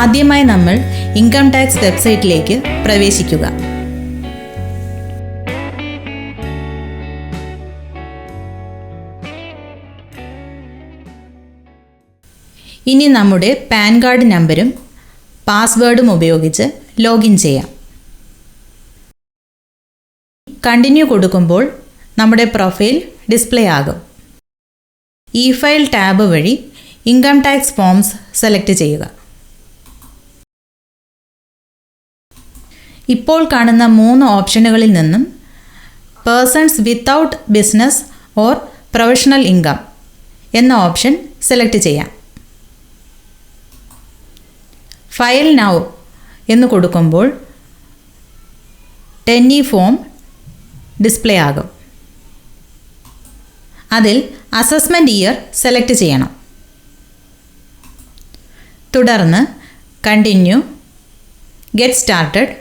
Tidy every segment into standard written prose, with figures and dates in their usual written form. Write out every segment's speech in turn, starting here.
ആദ്യമായി നമ്മൾ income tax വെബ്സൈറ്റിലേക്ക് പ്രവേശിക്കുക. ഇനി നമ്മുടെ പാൻ കാർഡ് നമ്പരും പാസ്വേഡും ഉപയോഗിച്ച് ലോഗിൻ ചെയ്യാം. കണ്ടിന്യൂ കൊടുക്കുമ്പോൾ നമ്മുടെ പ്രൊഫൈൽ ഡിസ്പ്ലേ ആകും. ഇ ഫയൽ ടാബ് വഴി ഇൻകം ടാക്സ് ഫോംസ് സെലക്ട് ചെയ്യുക. ഇപ്പോൾ കാണുന്ന 3 ഓപ്ഷനുകളിൽ നിന്നും persons without business or professional income എന്ന ഓപ്ഷൻ സെലക്ട് ചെയ്യാം. ഫയൽ നൗ എന്ന് കൊടുക്കുമ്പോൾ 10E ഫോം ഡിസ്പ്ലേ ആകും. അതിൽ അസസ്മെൻറ്റ് ഇയർ സെലക്ട് ചെയ്യണം. തുടർന്ന് കണ്ടിന്യൂ, ഗെറ്റ് സ്റ്റാർട്ടഡ്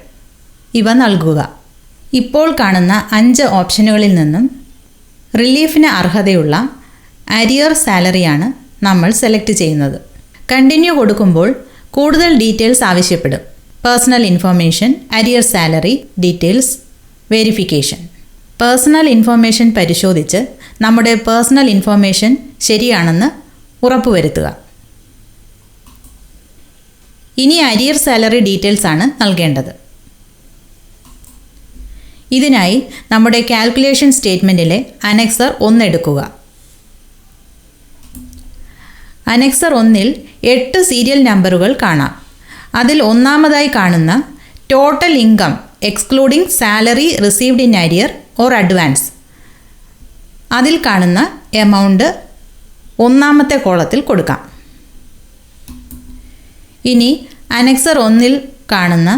ഇവ നൽകുക. ഇപ്പോൾ കാണുന്ന 5 ഓപ്ഷനുകളിൽ നിന്നും റിലീഫിന് അർഹതയുള്ള അരിയർ സാലറിയാണ് നമ്മൾ സെലക്ട് ചെയ്യുന്നത്. കണ്ടിന്യൂ കൊടുക്കുമ്പോൾ കൂടുതൽ ഡീറ്റെയിൽസ് ആവശ്യപ്പെടും. Personal information, arrear salary details, verification. Personal information പരിശോധിച്ച് നമ്മുടെ പേഴ്സണൽ ഇൻഫർമേഷൻ ശരിയാണെന്ന് ഉറപ്പുവരുത്തുക. ഇനി അരിയർ സാലറി ഡീറ്റെയിൽസ് ആണ് നൽകേണ്ടത്. ഇതിനായി നമ്മുടെ കാൽക്കുലേഷൻ സ്റ്റേറ്റ്മെൻറ്റിലെ അനെക്സർ 1 എടുക്കുക. അനെക്സർ 1-ൽ 8 സീരിയൽ നമ്പറുകൾ കാണാം. അതിൽ ഒന്നാമതായി കാണുന്ന total income excluding salary received in arrear or advance, അതിൽ കാണുന്ന എമൗണ്ട് 1ാമത്തെ കോളത്തിൽ കൊടുക്കാം. ഇനി അനെക്സർ 1-ൽ കാണുന്ന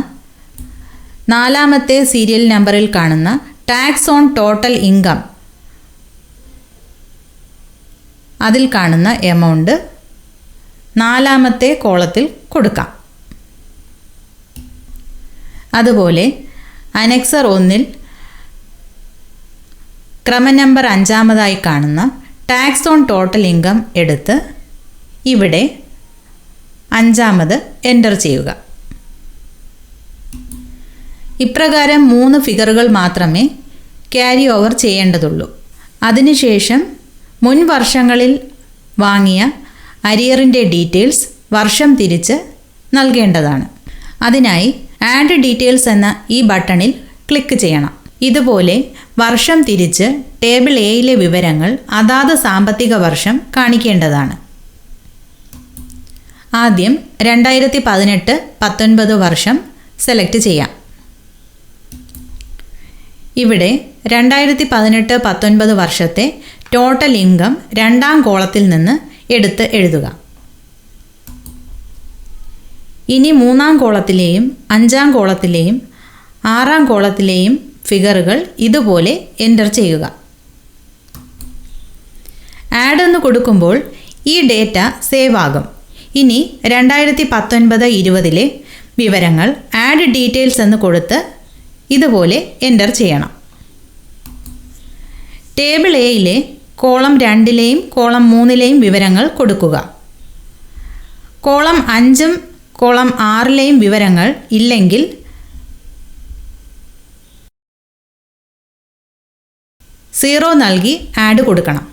4ാമത്തെ സീരിയൽ നമ്പറിൽ കാണുന്ന ടാക്സ് ഓൺ ടോട്ടൽ ഇൻകം, അതിൽ കാണുന്ന എമൗണ്ട് 4ാമത്തെ കോളത്തിൽ കൊടുക്കാം. അതുപോലെ അനെക്സർ 1-ൽ ക്രമനമ്പർ 5ാമതായി കാണുന്ന ടാക്സ് ഓൺ ടോട്ടൽ ഇൻകം എടുത്ത് ഇവിടെ 5ാമത് എൻ്റർ ചെയ്യുക. ഇപ്രകാരം 3 ഫിഗറുകൾ മാത്രമേ ക്യാരി ഓവർ ചെയ്യേണ്ടതുള്ളൂ. അതിനുശേഷം മുൻ വർഷങ്ങളിൽ വാങ്ങിയ അരിയറിൻ്റെ ഡീറ്റെയിൽസ് വർഷം തിരിച്ച് നൽകേണ്ടതാണ്. അതിനായി ആഡ് ഡീറ്റെയിൽസ് എന്ന ഈ ബട്ടണിൽ ക്ലിക്ക് ചെയ്യണം. ഇതുപോലെ വർഷം തിരിച്ച് ടേബിൾ എയിലെ വിവരങ്ങൾ അതാത് സാമ്പത്തിക വർഷം കാണിക്കേണ്ടതാണ്. ആദ്യം 2018-19 വർഷം സെലക്ട് ചെയ്യാം. ഇവിടെ 2018-19 വർഷത്തെ ടോട്ടൽ ഇൻകം 2ാം കോളത്തിൽ നിന്ന് എടുത്ത് എഴുതുക. ഇനി 3ാം കോളത്തിലെയും 5ാം കോളത്തിലെയും 6ാം കോളത്തിലെയും ഫിഗറുകൾ ഇതുപോലെ എൻ്റർ ചെയ്യുക. ആഡ് എന്ന് കൊടുക്കുമ്പോൾ ഈ ഡേറ്റ സേവ് ആകും. ഇനി 2019-20 വിവരങ്ങൾ ആഡ് ഡീറ്റെയിൽസ് എന്ന് കൊടുത്ത് ഇതുപോലെ എൻ്റർ ചെയ്യണം. ടേബിൾ എയിലെ കോളം 2-ലെയും കോളം 3-ലെയും വിവരങ്ങൾ കൊടുക്കുക. കോളം 5ഉം കോളം 6-ലെയും വിവരങ്ങൾ ഇല്ലെങ്കിൽ 0 നൽകി ആഡ് കൊടുക്കണം.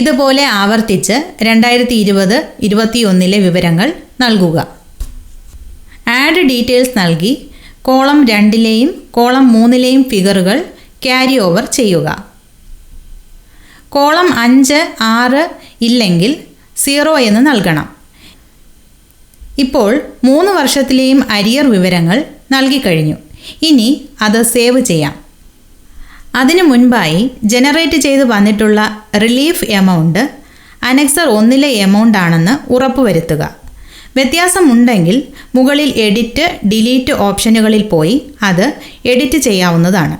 ഇതുപോലെ ആവർത്തിച്ച് 2020-21 വിവരങ്ങൾ നൽകുക. ആഡ് ഡീറ്റെയിൽസ് നൽകി കോളം 2-ലെയും കോളം 3-ലെയും ഫിഗറുകൾ ക്യാരി ഓവർ ചെയ്യുക. കോളം 5, 6 ഇല്ലെങ്കിൽ 0 എന്ന് നൽകണം. ഇപ്പോൾ 3 വർഷത്തിലെയും അരിയർ വിവരങ്ങൾ നൽകിക്കഴിഞ്ഞു. ഇനി അത് സേവ് ചെയ്യാം. അതിനു മുൻപായി ജനറേറ്റ് ചെയ്ത് വന്നിട്ടുള്ള റിലീഫ് എമൗണ്ട് അനെക്സർ 1-ലെ എമൗണ്ട് ആണെന്ന് ഉറപ്പുവരുത്തുക. വ്യത്യാസമുണ്ടെങ്കിൽ മുകളിൽ എഡിറ്റ്, ഡിലീറ്റ് ഓപ്ഷനുകളിൽ പോയി അത് എഡിറ്റ് ചെയ്യാവുന്നതാണ്.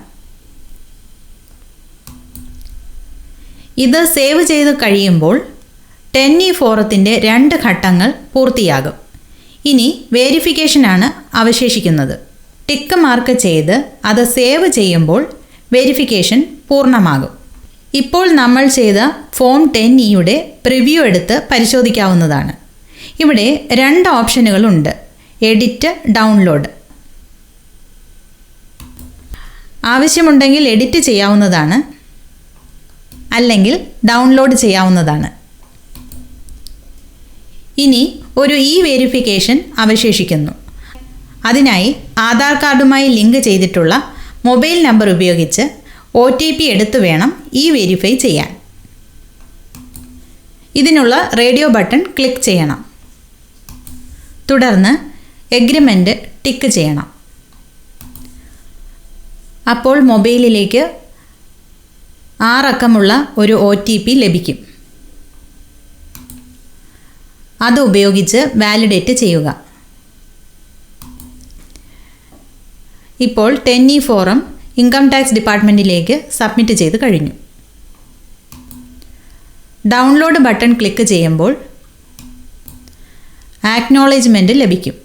ഇത് സേവ് ചെയ്ത് കഴിയുമ്പോൾ 10E ഫോറത്തിൻ്റെ 2 ഘട്ടങ്ങൾ പൂർത്തിയാകും. ഇനി വെരിഫിക്കേഷനാണ് അവശേഷിക്കുന്നത്. ടിക്ക് മാർക്ക് ചെയ്ത് അത് സേവ് ചെയ്യുമ്പോൾ വെരിഫിക്കേഷൻ പൂർണ്ണമാകും. ഇപ്പോൾ നമ്മൾ ചെയ്ത ഫോം 10Eയുടെ പ്രിവ്യൂ എടുത്ത് പരിശോധിക്കാവുന്നതാണ്. ഇവിടെ 2 ഓപ്ഷനുകളുണ്ട്, എഡിറ്റ്, ഡൗൺലോഡ്. ആവശ്യമുണ്ടെങ്കിൽ എഡിറ്റ് ചെയ്യാവുന്നതാണ്, അല്ലെങ്കിൽ ഡൗൺലോഡ് ചെയ്യാവുന്നതാണ്. ഇനി ഒരു വെരിഫിക്കേഷൻ അവശേഷിക്കുന്നു. അതിനായി ആധാർ കാർഡുമായി ലിങ്ക് ചെയ്തിട്ടുള്ള മൊബൈൽ നമ്പർ ഉപയോഗിച്ച് OTP എടുത്തു വേണം വെരിഫൈ ചെയ്യാൻ. ഇതിനുള്ള റേഡിയോ ബട്ടൺ ക്ലിക്ക് ചെയ്യണം. തുടർന്ന് എഗ്രിമെൻ്റ് ടിക്ക് ചെയ്യണം. അപ്പോൾ മൊബൈലിലേക്ക് 6 അക്കമുള്ള ഒരു OTP ലഭിക്കും. അത് ഉപയോഗിച്ച് വാലിഡേറ്റ് ചെയ്യുക. ഇപ്പോൾ 10E ഫോറം ഇൻകം ടാക്സ് ഡിപ്പാർട്ട്മെൻറ്റിലേക്ക് സബ്മിറ്റ് ചെയ്ത് കഴിഞ്ഞു. ഡൗൺലോഡ് ബട്ടൺ ക്ലിക്ക് ചെയ്യുമ്പോൾ ആക്നോളജ്മെൻറ്റ് ലഭിക്കും.